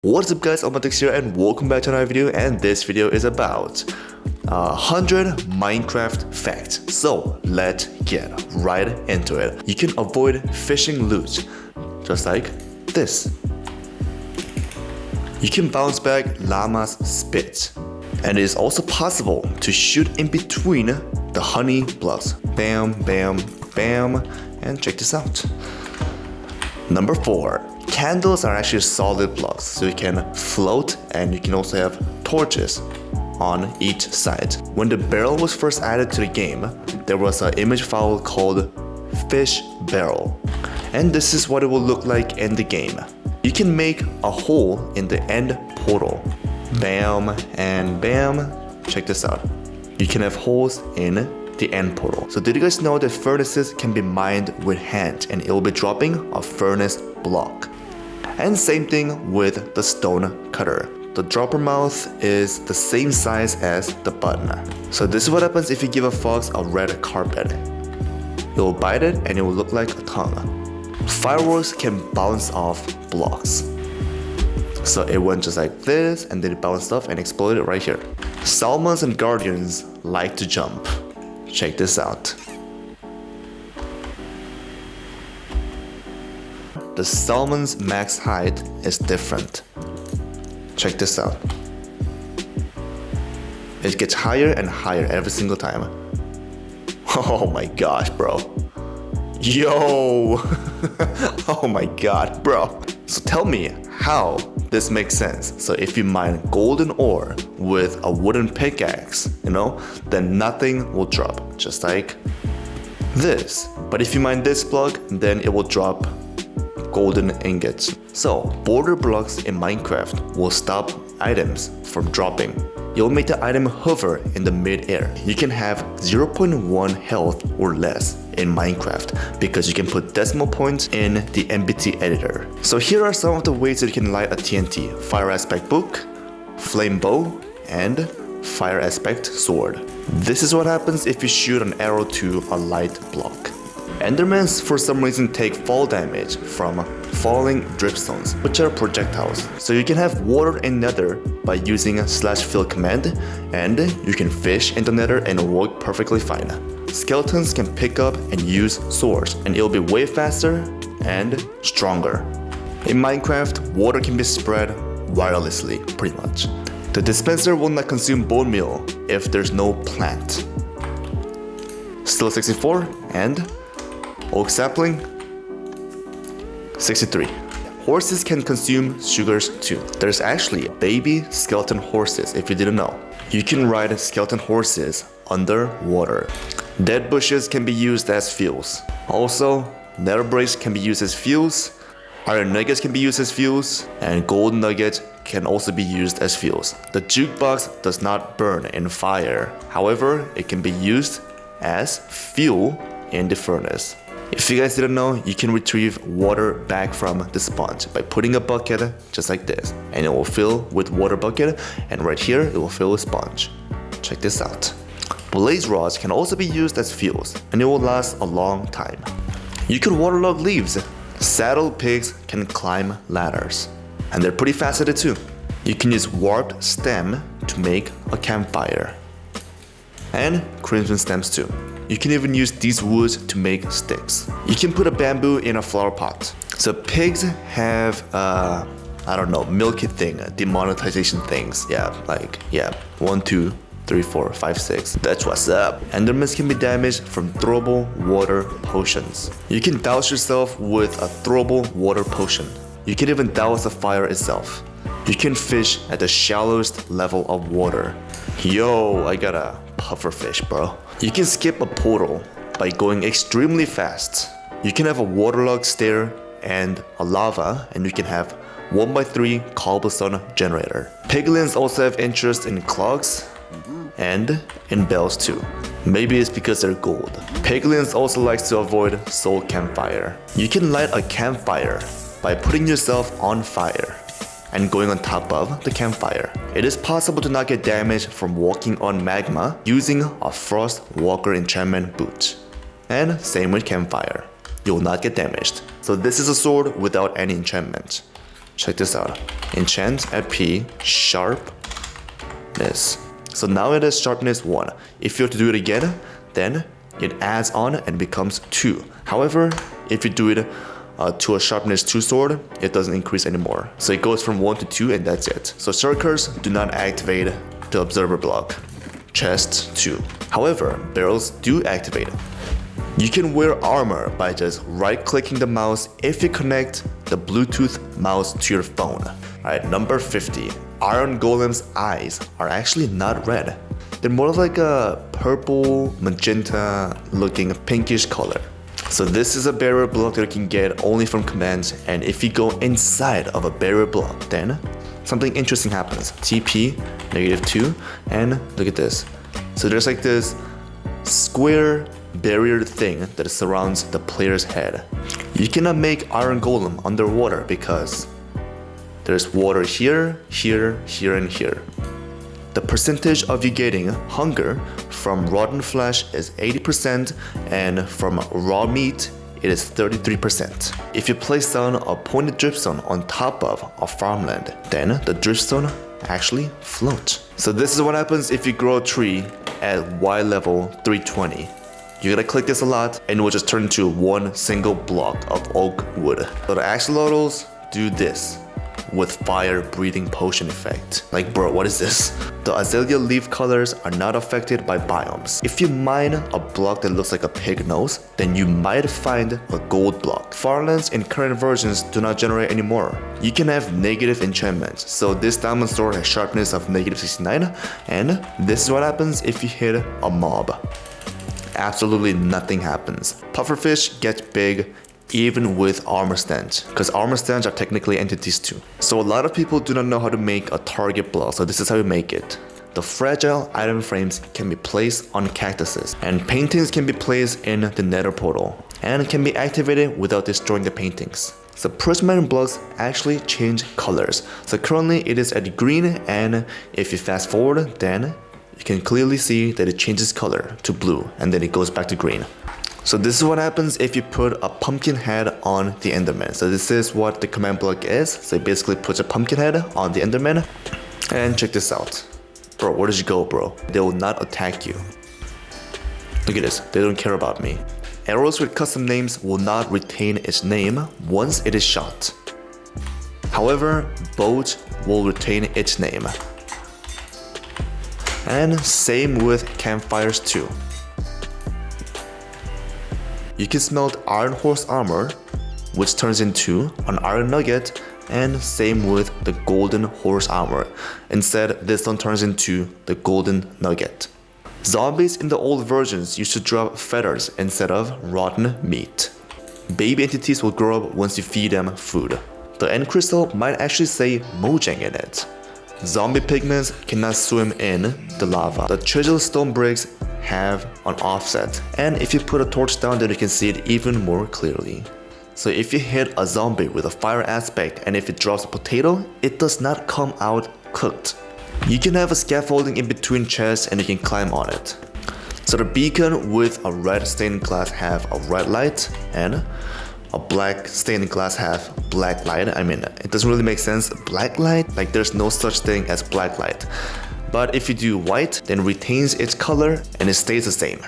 What's up guys, Almatix here and welcome back to another video, and this video is about 100 Minecraft facts. So let's get right into it. You can avoid fishing loot just like this. You can bounce back llama's spit, and it is also possible to shoot in between the honey blocks. Bam, bam, bam, and check this out. Number 4. Candles are actually solid blocks, so you can float, and you can also have torches on each side. When the barrel was first added to the game, there was an image file called fish barrel, and this is what it will look like in the game. You can make a hole in the end portal. Bam and bam. Check this out. You can have holes in the end portal. So did you guys know that furnaces can be mined with hand, and it will be dropping a furnace block? And same thing with the stone cutter. The dropper mouth is the same size as the button. So this is what happens if you give a fox a red carpet. It will bite it and it will look like a tongue. Fireworks can bounce off blocks. So it went just like this, and then it bounced off and exploded right here. Salmons and guardians like to jump. Check this out. The salmon's max height is different. Check this out. It gets higher and higher every single time. Oh my gosh, bro. Yo! Oh my god, bro. So tell me how this makes sense. So if you mine golden ore with a wooden pickaxe, then nothing will drop, just like this. But if you mine this block, then it will drop golden ingots. So border blocks in Minecraft will stop items from dropping. You'll make the item hover in the mid-air. You can have 0.1 health or less in Minecraft because you can put decimal points in the MBT editor. So here are some of the ways that you can light a TNT: fire aspect book, flame bow, and fire aspect sword. This is what happens if you shoot an arrow to a light block. Endermans for some reason take fall damage from falling dripstones, which are projectiles. So you can have water in nether by using a /fill command, and you can fish in the nether and it will work perfectly fine. Skeletons can pick up and use swords, and it'll be way faster and stronger. In Minecraft, water can be spread wirelessly, pretty much. The dispenser will not consume bone meal if there's no plant. Still 64, and oak sapling 63. Horses can consume sugars too. There's actually baby skeleton horses, if you didn't know. You can ride skeleton horses underwater. Dead bushes can be used as fuels. Also, nether bricks can be used as fuels, iron nuggets can be used as fuels, and gold nuggets can also be used as fuels. The jukebox does not burn in fire. However, it can be used as fuel in the furnace. If you guys didn't know, you can retrieve water back from the sponge by putting a bucket just like this, and it will fill with water bucket, and right here it will fill with sponge. Check this out. Blaze rods can also be used as fuels, and it will last a long time. You can waterlog leaves. Saddle pigs can climb ladders, and they're pretty faceted too. You can use warped stem to make a campfire, and crimson stems too. You can even use these woods to make sticks. You can put a bamboo in a flower pot. So pigs have, milky thing, demonetization things. Yeah, 1, 2, 3, 4, 5, 6. That's what's up. Endermans can be damaged from throwable water potions. You can douse yourself with a throwable water potion. You can even douse the fire itself. You can fish at the shallowest level of water. Yo, I got a pufferfish, bro. You can skip a portal by going extremely fast. You can have a waterlogged stair and a lava, and you can have 1x3 cobblestone generator. Piglins also have interest in clogs and in bells too. Maybe it's because they're gold. Piglins also likes to avoid soul campfire. You can light a campfire by putting yourself on fire and going on top of the campfire. It is possible to not get damage from walking on magma using a Frost Walker enchantment boot. And same with campfire. You will not get damaged. So this is a sword without any enchantment. check this out. Enchant at P, sharpness. So now it is sharpness 1. If you have to do it again, then it adds on and becomes 2. However, if you do it to a sharpness 2 sword, it doesn't increase anymore. So it goes from 1 to 2 and that's it. So circles do not activate the observer block. Chest 2. However, barrels do activate. You can wear armor by just right-clicking the mouse if you connect the Bluetooth mouse to your phone. Alright, number 50. Iron Golem's eyes are actually not red. They're more like a purple, magenta looking pinkish color. So this is a barrier block that you can get only from commands, and if you go inside of a barrier block, then something interesting happens. TP, -2, and look at this. So there's like this square barrier thing that surrounds the player's head. You cannot make Iron Golem underwater because there's water here, here, here, and here. The percentage of you getting hunger from rotten flesh is 80%, and from raw meat it is 33%. If you place down a pointed dripstone on top of a farmland, then the dripstone actually floats. So this is what happens if you grow a tree at Y level 320. You gotta click this a lot and it will just turn into one single block of oak wood. So the axolotls do this with fire breathing potion effect. Like, bro, what is this? The azalea leaf colors are not affected by biomes. If you mine a block that looks like a pig nose, then you might find a gold block. Farlands in current versions do not generate anymore. You can have negative enchantments. So this diamond sword has sharpness of -69, and this is what happens if you hit a mob. Absolutely nothing happens. Pufferfish get big even with armor stands, because armor stands are technically entities too. So a lot of people do not know how to make a target block, so this is how you make it. The fragile item frames can be placed on cactuses, and paintings can be placed in the nether portal, and can be activated without destroying the paintings. So prismatic blocks actually change colors. So currently it is at green, and if you fast forward, then you can clearly see that it changes color to blue, and then it goes back to green. So this is what happens if you put a pumpkin head on the Enderman. So this is what the command block is. So it basically puts a pumpkin head on the Enderman. And check this out. Bro, where did you go, bro? They will not attack you. Look at this, they don't care about me. Arrows with custom names will not retain its name once it is shot. However, bows will retain its name. And same with campfires too. You can smelt iron horse armor, which turns into an iron nugget, and same with the golden horse armor. Instead, this one turns into the golden nugget. Zombies in the old versions used to drop feathers instead of rotten meat. Baby entities will grow up once you feed them food. The end crystal might actually say Mojang in it. Zombie pigments cannot swim in the lava. The chisel stone bricks have an offset, and if you put a torch down, then you can see it even more clearly. So if you hit a zombie with a fire aspect, and if it drops a potato, it does not come out cooked. You can have a scaffolding in between chests and you can climb on it. So the beacon with a red stained glass have a red light, and a black stained glass have black light. I mean, it doesn't really make sense. Black light? Like, there's no such thing as black light. But if you do white, then it retains its color and it stays the same.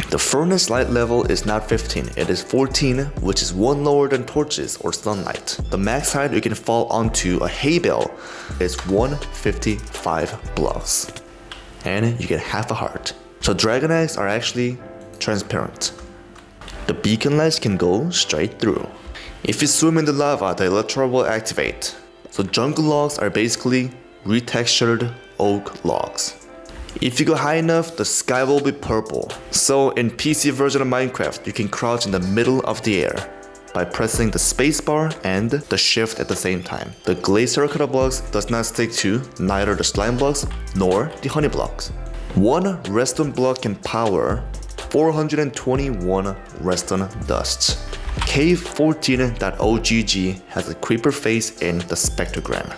The furnace light level is not 15, it is 14, which is one lower than torches or sunlight. The max height you can fall onto a hay bale is 155 blocks. And you get half a heart. So dragon eggs are actually transparent. The beacon lights can go straight through. If you swim in the lava, the elytra will activate. So jungle logs are basically retextured oak logs. If you go high enough, the sky will be purple. So in PC version of Minecraft, you can crouch in the middle of the air by pressing the spacebar and the shift at the same time. The glazed terracotta blocks does not stick to neither the slime blocks nor the honey blocks. One redstone block can power 421 redstone dusts. Cave14.ogg has a creeper face in the spectrogram.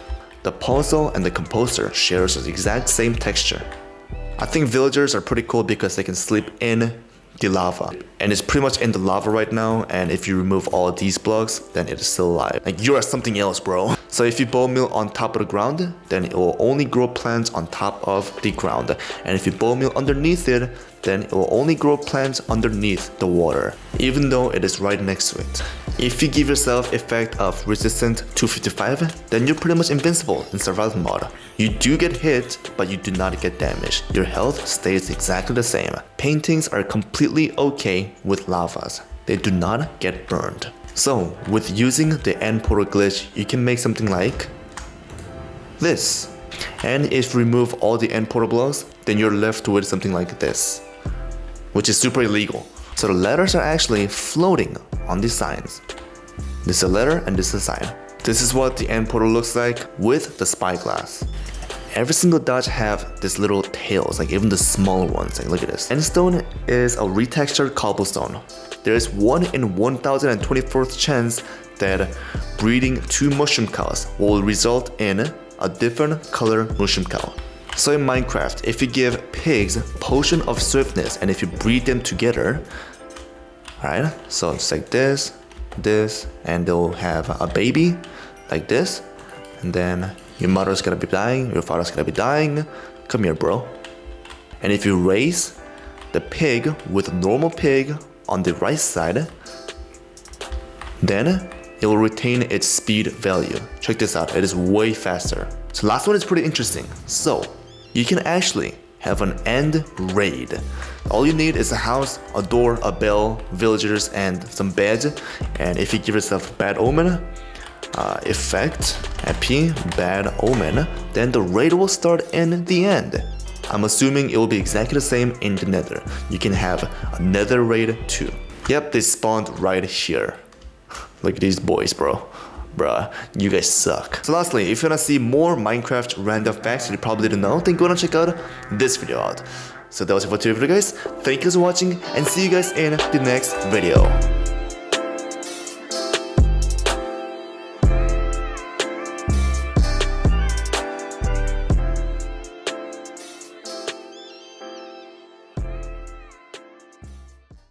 The puzzle and the composer shares the exact same texture. I think villagers are pretty cool because they can sleep in the lava. And it's pretty much in the lava right now, and if you remove all of these blocks, then it is still alive. Like, you are something else, bro. So if you bone meal on top of the ground, then it will only grow plants on top of the ground. And if you bone meal underneath it, then it will only grow plants underneath the water, even though it is right next to it. If you give yourself effect of resistant 255, then you're pretty much invincible in survival mode. You do get hit, but you do not get damaged. Your health stays exactly the same. Paintings are completely okay with lavas. They do not get burned. So, with using the end portal glitch, you can make something like this. And if you remove all the end portal blocks, then you're left with something like this, which is super illegal. So the letters are actually floating on these signs. This is a letter and this is a sign. This is what the end portal looks like with the spyglass. Every single dodge have these little tails, like even the smaller ones. Like, look at this. Endstone is a retextured cobblestone. There is 1 in 1024th chance that breeding 2 mushroom cows will result in a different color mushroom cow. So in Minecraft, if you give pigs potion of swiftness and if you breed them together, alright, so it's like this, and they'll have a baby like this, and then your mother's gonna be dying, your father's gonna be dying. Come here, bro. And if you raise the pig with a normal pig on the right side, then it will retain its speed value. Check this out, it is way faster. So last one is pretty interesting. So you can actually have an end raid. All you need is a house, a door, a bell, villagers, and some beds. And if you give yourself bad omen, effect, EP, bad omen, then the raid will start in the end. I'm assuming it will be exactly the same in the nether. You can have a nether raid too. Yep, they spawned right here. Look at these boys, bro. Bruh, you guys suck. So lastly, if you wanna see more Minecraft random facts you probably didn't know, then go and check out this video out. So that was it for today's video, guys. Thank you for watching and see you guys in the next video.